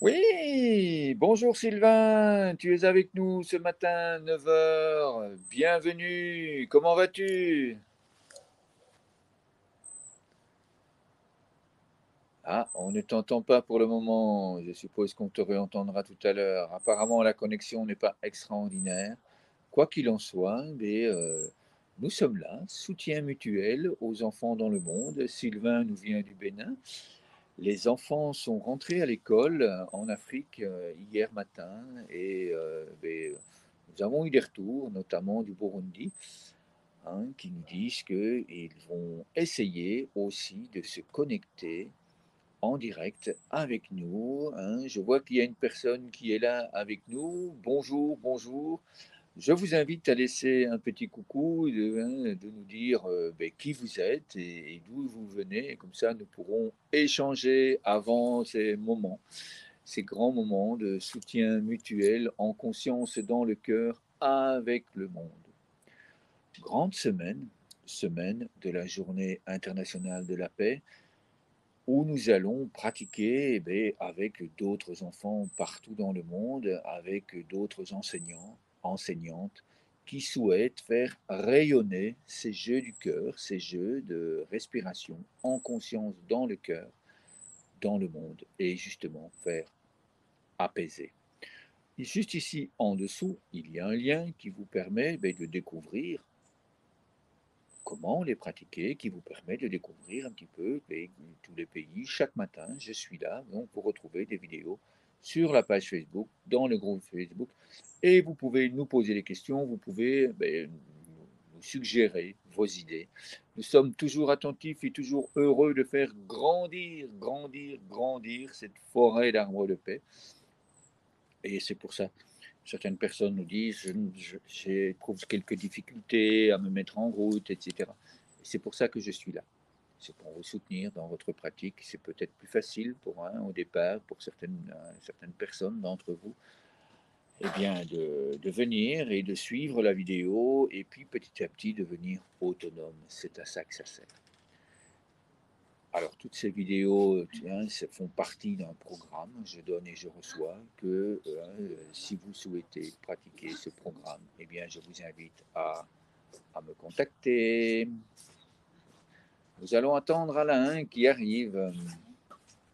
Oui, bonjour Sylvain, tu es avec nous ce matin, 9 heures. Bienvenue, comment vas-tu? Ah, on ne t'entend pas pour le moment, je suppose qu'on te réentendra tout à l'heure. Apparemment, la connexion n'est pas extraordinaire. Quoi qu'il en soit, nous sommes là, soutien mutuel aux enfants dans le monde. Sylvain nous vient du Bénin. Les enfants sont rentrés à l'école en Afrique hier matin et nous avons eu des retours, notamment du Burundi, qui nous disent qu'ils vont essayer aussi de se connecter en direct avec nous. Je vois qu'il y a une personne qui est là avec nous. Bonjour, bonjour. Je vous invite à laisser un petit coucou, de nous dire qui vous êtes et d'où vous venez. Et comme ça, nous pourrons échanger avant ces moments, ces grands moments de soutien mutuel en conscience dans le cœur avec le monde. Grande semaine, semaine de la Journée internationale de la paix, où nous allons pratiquer avec d'autres enfants partout dans le monde, avec d'autres enseignants, enseignantes, qui souhaitent faire rayonner ces jeux du cœur, ces jeux de respiration en conscience dans le cœur, dans le monde, et justement faire apaiser. Et juste ici en dessous, il y a un lien qui vous permet de découvrir comment les pratiquer, qui vous permet de découvrir un petit peu tous les pays. Chaque matin, je suis là, donc pour retrouver des vidéos sur la page Facebook, dans le groupe Facebook, et vous pouvez nous poser des questions, vous pouvez nous suggérer vos idées. Nous sommes toujours attentifs et toujours heureux de faire grandir, grandir, grandir cette forêt d'arbres de paix. Et c'est pour ça certaines personnes nous disent j'éprouve quelques difficultés à me mettre en route, etc. C'est pour ça que je suis là. C'est pour vous soutenir dans votre pratique. C'est peut-être plus facile pour un au départ, pour certaines personnes d'entre vous, de venir et de suivre la vidéo et puis petit à petit devenir autonome. C'est à ça que ça sert. Alors, toutes ces vidéos font partie d'un programme, je donne et je reçois, si vous souhaitez pratiquer ce programme, eh bien, je vous invite à me contacter. Nous allons attendre Alain qui arrive.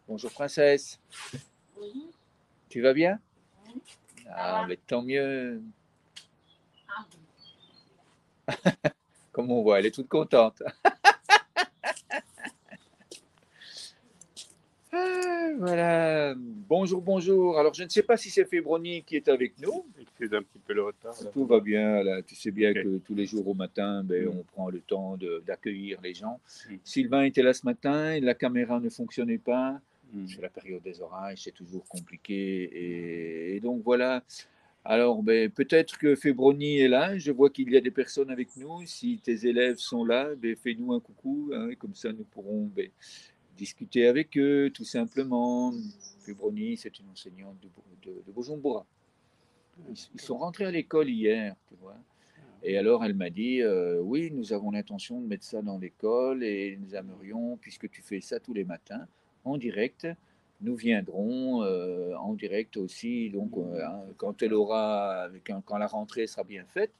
Bonjour, princesse. Oui. Tu vas bien? Oui. Ah, mais tant mieux. Comme on voit, elle est toute contente. Ah, voilà. Bonjour, bonjour. Alors, je ne sais pas si c'est Fébroni qui est avec nous. Excuse un petit peu le retard. Là. Tout va bien, là. Tu sais bien Ok. que tous les jours au matin, Mm. on prend le temps d'accueillir les gens. Mm. Sylvain était là ce matin, et la caméra ne fonctionnait pas. Mm. C'est la période des orages, c'est toujours compliqué. Et donc voilà. Alors, peut-être que Fébroni est là. Je vois qu'il y a des personnes avec nous. Si tes élèves sont là, fais-nous un coucou. Comme ça, nous pourrons discuter avec eux, tout simplement. Fébroni, c'est une enseignante de Bujumbura. Ils sont rentrés à l'école hier, tu vois. Et alors elle m'a dit, oui, nous avons l'intention de mettre ça dans l'école et nous aimerions, puisque tu fais ça tous les matins, en direct, nous viendrons en direct aussi, donc quand elle aura, quand la rentrée sera bien faite,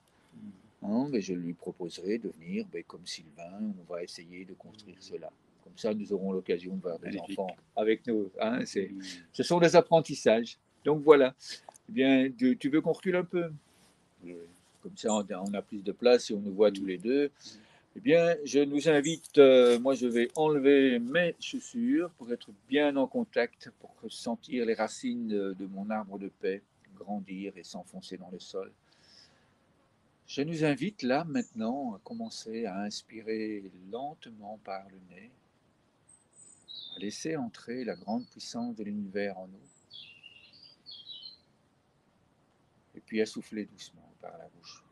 je lui proposerai de venir, comme Sylvain, on va essayer de construire cela. Comme ça, nous aurons l'occasion de voir des Magnifique. enfants avec nous. Ce sont des apprentissages. Donc voilà. Eh bien, tu veux qu'on recule un peu? Oui. Comme ça, on a plus de place et on nous voit tous les deux. Mm. Eh bien, je nous invite, moi je vais enlever mes chaussures pour être bien en contact, pour sentir les racines de mon arbre de paix grandir et s'enfoncer dans le sol. Je nous invite là maintenant à commencer à inspirer lentement par le nez, à laisser entrer la grande puissance de l'univers en nous, et puis à souffler doucement par la bouche.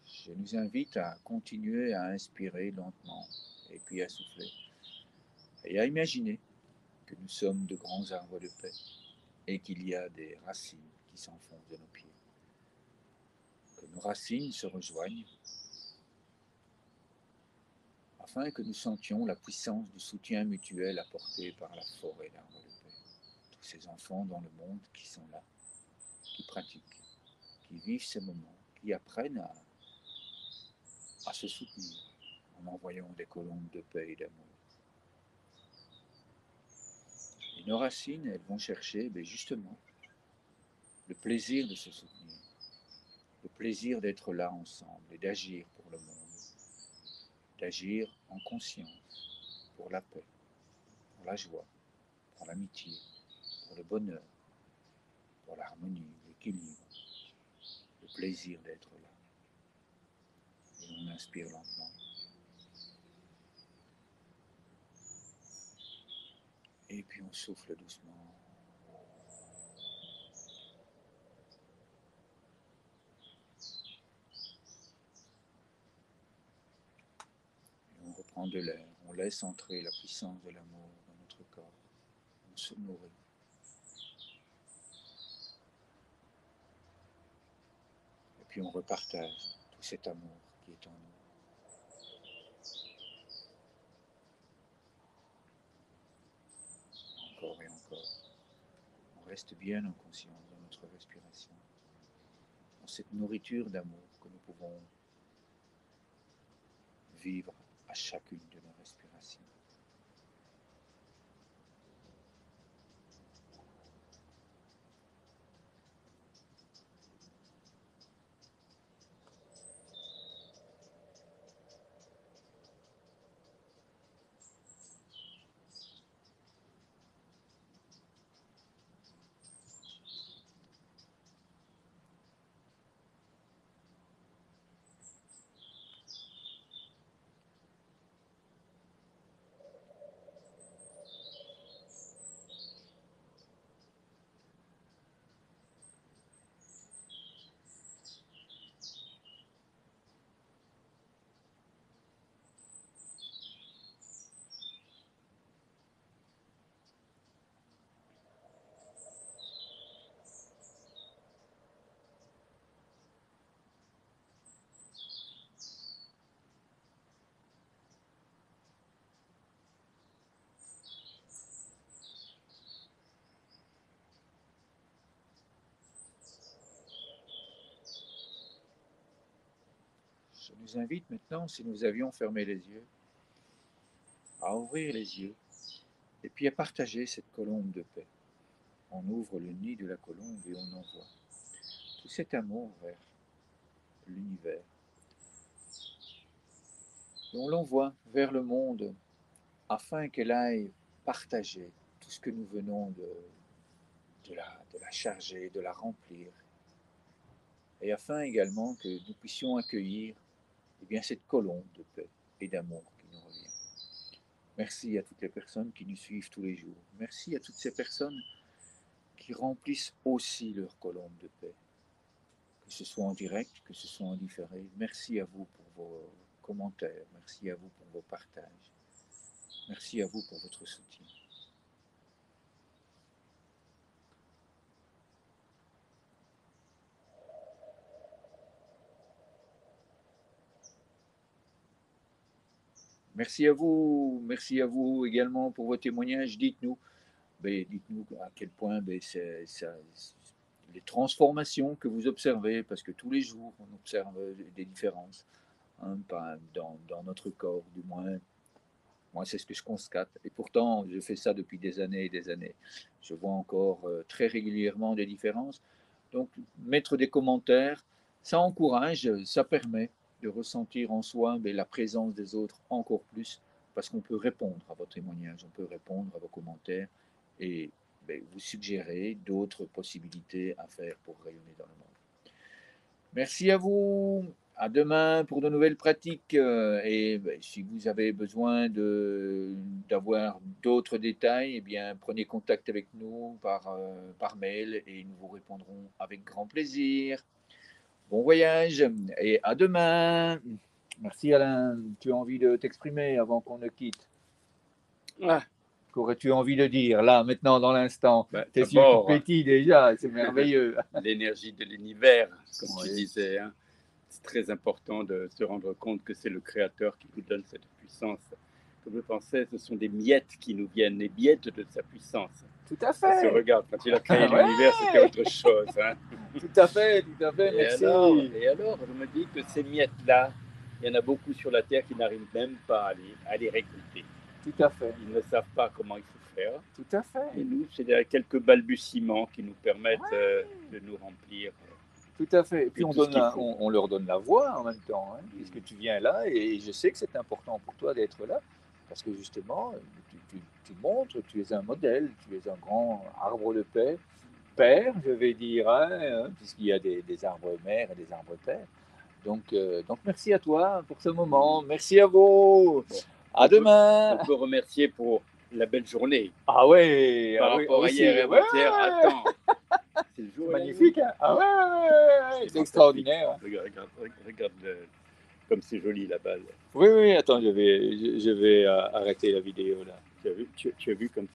Je nous invite à continuer à inspirer lentement et puis à souffler et à imaginer que nous sommes de grands arbres de paix et qu'il y a des racines qui s'enfoncent de nos pieds. Que nos racines se rejoignent afin que nous sentions la puissance du soutien mutuel apporté par la forêt d'arbres de paix. tous ces enfants dans le monde qui sont là, qui pratiquent, qui vivent ces moments, qui apprennent à se soutenir en envoyant des colombes de paix et d'amour. Et nos racines, elles vont chercher justement le plaisir de se soutenir, le plaisir d'être là ensemble et d'agir pour le monde, d'agir en conscience pour la paix, pour la joie, pour l'amitié, pour le bonheur, pour l'harmonie, l'équilibre, le plaisir d'être là. Et on inspire lentement. Et puis on souffle doucement. Et on reprend de l'air. On laisse entrer la puissance de l'amour dans notre corps. On se nourrit. Et puis on repartage tout cet amour qui est en nous. Encore et encore. On reste bien en conscience dans notre respiration, dans cette nourriture d'amour que nous pouvons vivre à chacune de nos respirations. Je nous invite maintenant, si nous avions fermé les yeux, à ouvrir les yeux et puis à partager cette colombe de paix. On ouvre le nid de la colombe et on envoie tout cet amour vers l'univers. Et on l'envoie vers le monde afin qu'elle aille partager tout ce que nous venons de la charger, de la remplir. Et afin également que nous puissions accueillir cette colombe de paix et d'amour qui nous revient. Merci à toutes les personnes qui nous suivent tous les jours. Merci à toutes ces personnes qui remplissent aussi leur colombe de paix, que ce soit en direct, que ce soit en différé. Merci à vous pour vos commentaires, merci à vous pour vos partages, merci à vous pour votre soutien. Merci à vous également pour vos témoignages. Dites-nous à quel point les transformations que vous observez, parce que tous les jours on observe des différences dans notre corps, du moins. Moi, c'est ce que je constate. Et pourtant, je fais ça depuis des années et des années. Je vois encore très régulièrement des différences. Donc, mettre des commentaires, ça encourage, ça permet de ressentir en soi la présence des autres encore plus, parce qu'on peut répondre à vos témoignages, on peut répondre à vos commentaires et vous suggérer d'autres possibilités à faire pour rayonner dans le monde. Merci à vous. À demain pour de nouvelles pratiques. Et si vous avez besoin d'avoir d'autres détails, eh bien, prenez contact avec nous par mail et nous vous répondrons avec grand plaisir. Bon voyage et à demain. Merci Alain. Tu as envie de t'exprimer avant qu'on ne quitte? Qu'aurais-tu envie de dire là, maintenant, dans l'instant? Tes yeux qui pétillent déjà, c'est merveilleux. L'énergie de l'univers, comme tu disais. Hein. C'est très important de se rendre compte que c'est le Créateur qui nous donne cette puissance. Comme je pensais, ce sont des miettes qui nous viennent, les miettes de sa puissance. Tout à Ça se fait. regarde. Quand il a créé Ouais. l'univers, c'était autre chose. Hein. Tout à fait, merci. Et alors, je me dis que ces miettes-là, il y en a beaucoup sur la Terre qui n'arrivent même pas à les récolter. Tout à fait. Ils ne savent pas comment il faut faire. Tout à fait. Et nous, c'est quelques balbutiements qui nous permettent de nous remplir. Tout à fait. Et puis tout ce qu'il faut. on leur donne la voix en même temps, hein, puisque tu viens là et je sais que c'est important pour toi d'être là parce que justement, tu montres, tu es un modèle, tu es un grand arbre de paix, père, je vais dire, hein, puisqu'il y a des arbres mères et des arbres pères. Donc merci à toi pour ce moment. Merci à vous. Bon. À demain. On peut remercier pour la belle journée. Ah ouais, Par rapport à hier et avant-hier, attends. C'est le jour magnifique, hein? Ah ouais, c'est extraordinaire. Regarde comme c'est joli là-bas. Oui, attends, je vais arrêter la vidéo là. Tu as vu comme